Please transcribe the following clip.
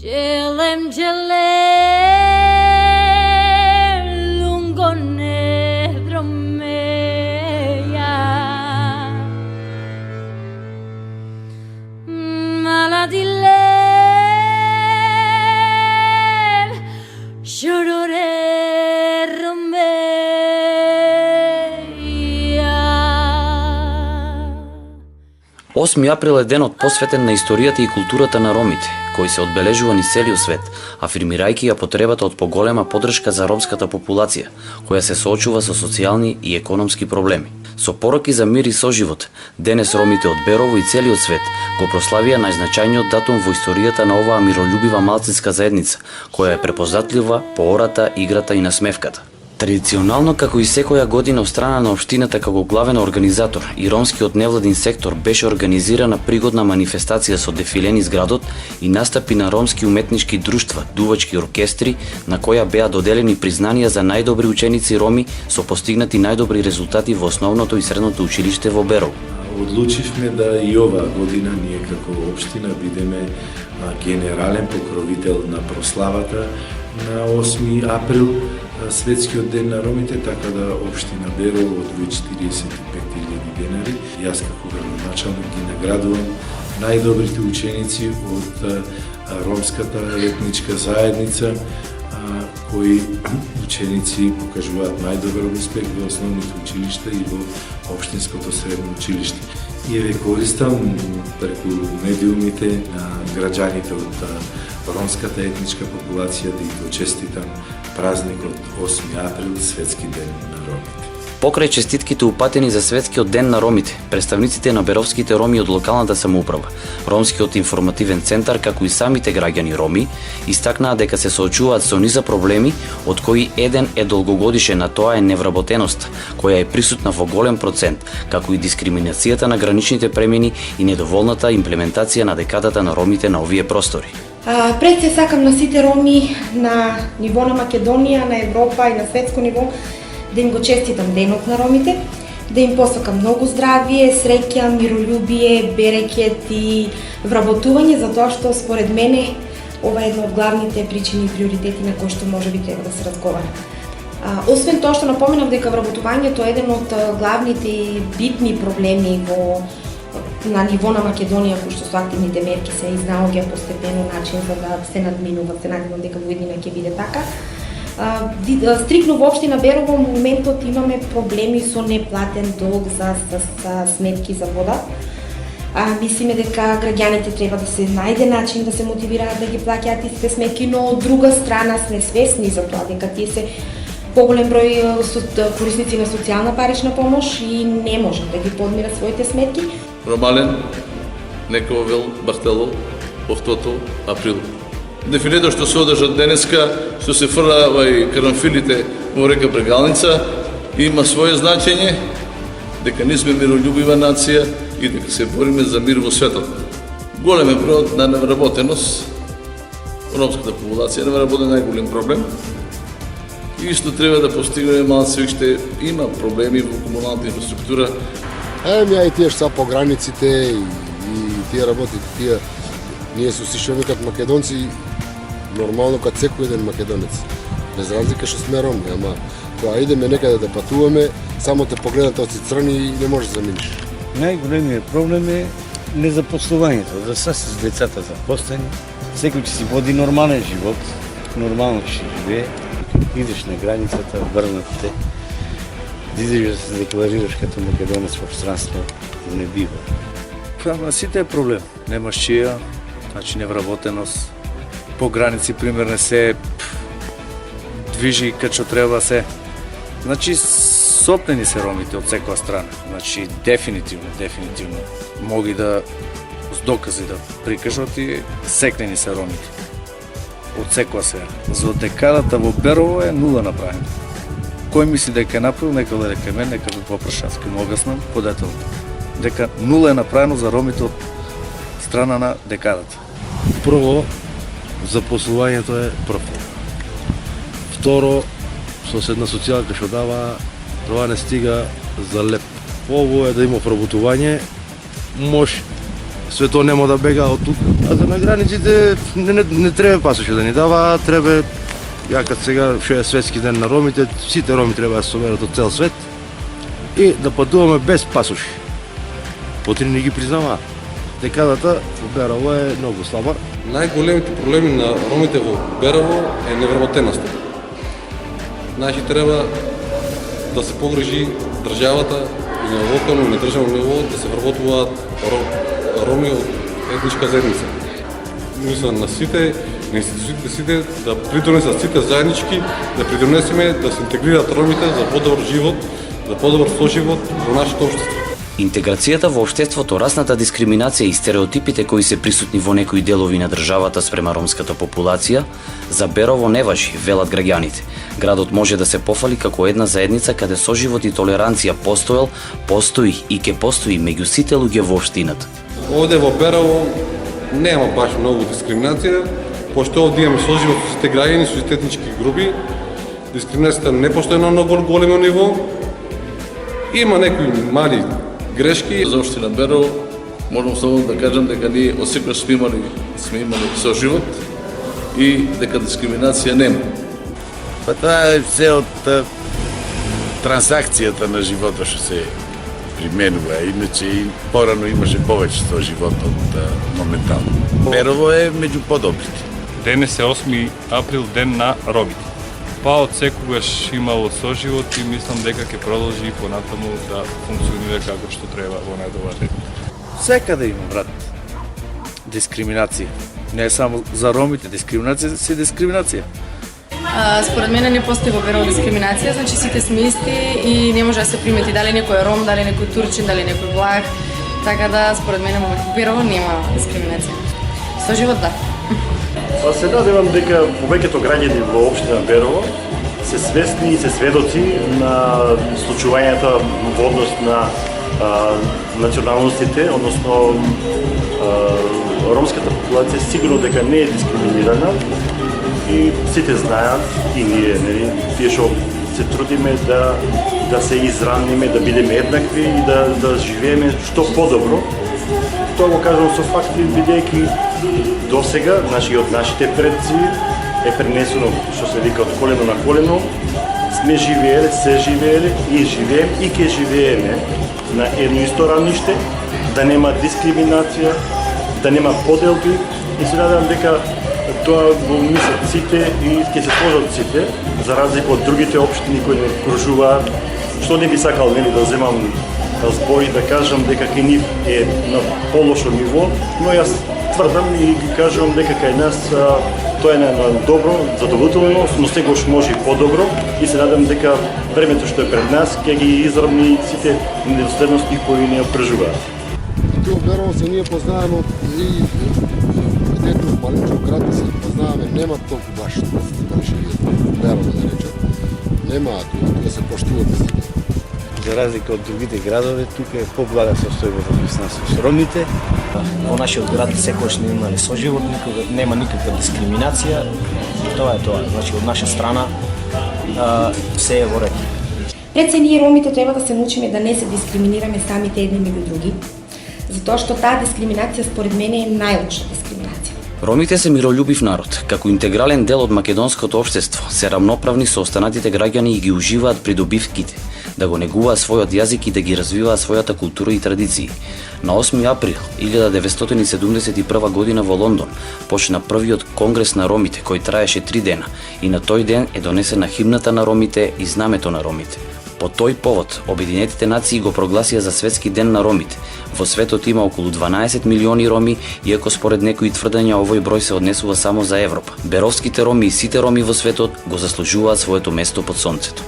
Jelem jele lungo nedro meja Maladile Shorore 8 април е денот посветен на историјата и културата на ромите, кој се одбележува низ целиот свет, афирмирајќи ја потребата од поголема поддршка за ромската популација, која се соочува со социјални и економски проблеми. Со пороки за мир и соживот, денес ромите од Берово и целиот свет го прославија најзначајниот датум во историјата на оваа мирољубива малцинска заедница, која е препознатлива по ората, играта и насмевката. Традиционално, како и секоја година од страна на општината како главен организатор и ромскиот невладин сектор беше организирана пригодна манифестација со дефиле низ градот и настапи на ромски уметнички друштва, дувачки оркестри, на која беа доделени признанија за најдобри ученици роми со постигнати најдобри резултати во основното и средното училиште во Берово. Одлучивме да и оваа година ние како општина бидеме генерален покровител на прославата на 8 април, Светскиот ден на ромите, така да општина Берово одвои 45.000 денари. Јас како градоначалник ги наградувам најдобрите ученици од ромската етничка заедница, кои ученици покажуваат најдобар успех во основните училишта и во општинското средно училиште. И ве користам преку медиумите на граѓаните од ромската етничка популација да ги честитам празникот 8 април, Светски ден на ромите. Покрај честитките упатени за Светскиот ден на ромите, представниците на беровските роми од локалната самоуправа, Ромскиот информативен центар, како и самите граѓани роми, истакнаа дека се соочуваат со низа проблеми, од кои еден е долгогодишен, а тоа е невработеност, која е присутна во голем процент, како и дискриминацијата на граничните премини и недоволната имплементација на декадата на ромите на овие простори. Пред се сакам на сите роми на ниво на Македонија, на Европа и на светско ниво да им го честитам денот на ромите, да им посакам многу здравие, среќа, миролюбие, берекет и вработување, затоа што според мене ова е една од главните причини и приоритети на кои што можеби треба да се разговара. Освен тоа што напоменав дека вработувањето е еден од главните и битни проблеми на ниво на Македонија, кои што со активните мерки се изнаоѓа постепено начин за да се надминува, се надевам дека во иднина ќе биде така. Стрикно во општина Берово во моментот имаме проблеми со неплатен долг за сметки за вода. Мислиме дека граѓаните треба да се најде начин да се мотивираат да ги плаќаат истите сметки, но од друга страна сме свесни за тоа дека тие се поголем број корисници на социјална парична помош и не можат да ги подмират своите сметки. Ромален, Нековел, Бартело, 8 април. Дефилето што се одржа денеска, што се фрла и карамфилите во река Брегалница, има своје значење, дека ние сме мирољубива нација и дека се бориме за мир во светот. Голем е бројот на невработеност, ромската популација невработен најголем проблем. И исто треба да постигнеме малце уште има проблеми во комуналната инфраструктура. Ја и тие што са по границите и тие работите, тие ние се суши викат македонци нормално кад секој еден македонец. Без разлика што сме роми, ама кога идеме некаде да патуваме, само те погледат оци црни и не можеш да заминиш. Најголемиот проблем е незапослувањето. За се с децата запослени, секој ќе си води нормален живот, нормално ќе живее. Идеш на границата, врнат те, излезеш да се декларираш като македонец во странство, не бива. На сите е проблем. Немаш чија, значи невработеност, по граници пример не се движи кај што треба се. Значи сопнени се ромите од секоја страна. Значи дефинитивно моги да с докази да прикажат и секнени се ромите од секоја сфера. За декадата во Берово е нула направено. Кој мисли дека е направил, нека дојде кај мен, нека ме попраша, аз ке му објаснам подетелно. Дека нула е направено за ромите од страна на декадата. Прво, запослувањето е прво. Второ, соседна социјалка што дава, тоа не стига за леп. Ово е да има вработување, може, све тоа нема да бега од тука. А за на границите не треба пасоше да ни дава, треба ја кад сега што е светски ден на ромите, сите роми треба да се соберат од цел свет и да патуваме без пасоши. Потри не ги признаваат. Декадата во Берово е многу слаба. Најголемите проблеми на ромите во Берово е невработеноста. Значи треба да се погрижи државата и на локално и на државно ниво да се вработуваат роми од етничка заедница. Мислам на сите, на институциите сите да придонесат сите заеднички, да придонесеме да се интегрираат ромите за подобар живот, за подобар соживот во нашето општество. Интеграцијата во општеството, расната дискриминација и стереотипите кои се присутни во некои делови на државата спрема ромската популација, за Берово не важи, велат граѓаните. Градот може да се пофали како една заедница каде соживот и толеранција постоел, постои и ќе постои меѓу сите луѓе во општината. Овде во Берово нема баш многу дискриминација, пошто овде имаме соживот со сите граѓани, со сите етнички групи. Дискриминацијата не постои на многу големо ниво. Има некои мали грешки. За општина Берово можам само да кажам дека ние од секојаш сме имали соживот и дека дискриминација нема. Па тоа е се од трансакцијата на животот што се применува, иначе и порано имаше повеќе со живот од моментално. Берово е меѓу подобрите. Денес е 8 април, ден на ромите. Па од секогаш имало соживот и мислам дека ќе продолжи и понатаму да функционира како што треба во најдобар ред. Секаде има, брат, дискриминација. Не е само за ромите, дискриминација си дискриминација. Според мене не постои во Берово дискриминација, значи сите сме исти и не може да се примети дали некој е ром, дали некој турчин, дали некој влах. Така да според мене во Берово нема дискриминација. Соживот да. Се надевам дека повеќето граѓани во општина Берово се свесни и се сведоци на случувањата во однос на националностите, односно ромската популација сигурно дека не е дискриминирана и сите знаат и ние, нели, тие што се трудиме да се изравниме, да бидеме еднакви и да живееме што подобро. Тоа го кажам со факти, бидејќи досега, значи од нашите предци е пренесено, што се вика, од колено на колено, сме живееле, се живееле и живеем и ќе живееме на едно исто равниште, да нема дискриминација, да нема поделби и се надевам дека тоа го мислат сите и ќе се сложат сите, за разлика од другите општини кои не окружуваат, што не би сакал, нели, да земам збор и да кажам дека кај нив е на полошо ниво, но јас тврдам и ги кажам дека кај нас тоа е на добро, задоволително, но секогаш може и подобро и се надам дека времето што е пред нас ќе ги изравни сите недоследности кои не преживаат. Ти во Берово се ние познаваме од детето малечко град се познаваме, нема толку баш дали ще Берово да речем. Нема тука се поштуват сите. За разлика од другите градови, тука е поблага состојбата со ромите. Во нашиот град секогаш не имале соживот, нема никаква дискриминација и тоа е тоа. Значи од наша страна се е во ред. Пред се ние ромите треба да се научиме да не се дискриминираме самите едни меѓу други, затоа што таа дискриминација според мене е најлоша дискриминација. Ромите се миролюбив народ, како интегрален дел од македонското општество, се рамноправни со останатите граѓани и ги уживаат придобивките, да го негуваат својот јазик и да ги развиваат својата култура и традиции. На 8 април 1971 година во Лондон почна првиот конгрес на ромите, кој траеше 3 дена, и на тој ден е донесена химната на ромите и знамето на ромите. По тој повод, Обединетите нации го прогласија за светски ден на ромите. Во светот има околу 12 милиони роми, иако според некои тврдења овој број се однесува само за Европа. Беровските роми и сите роми во светот го заслужуваат своето место под сонцето.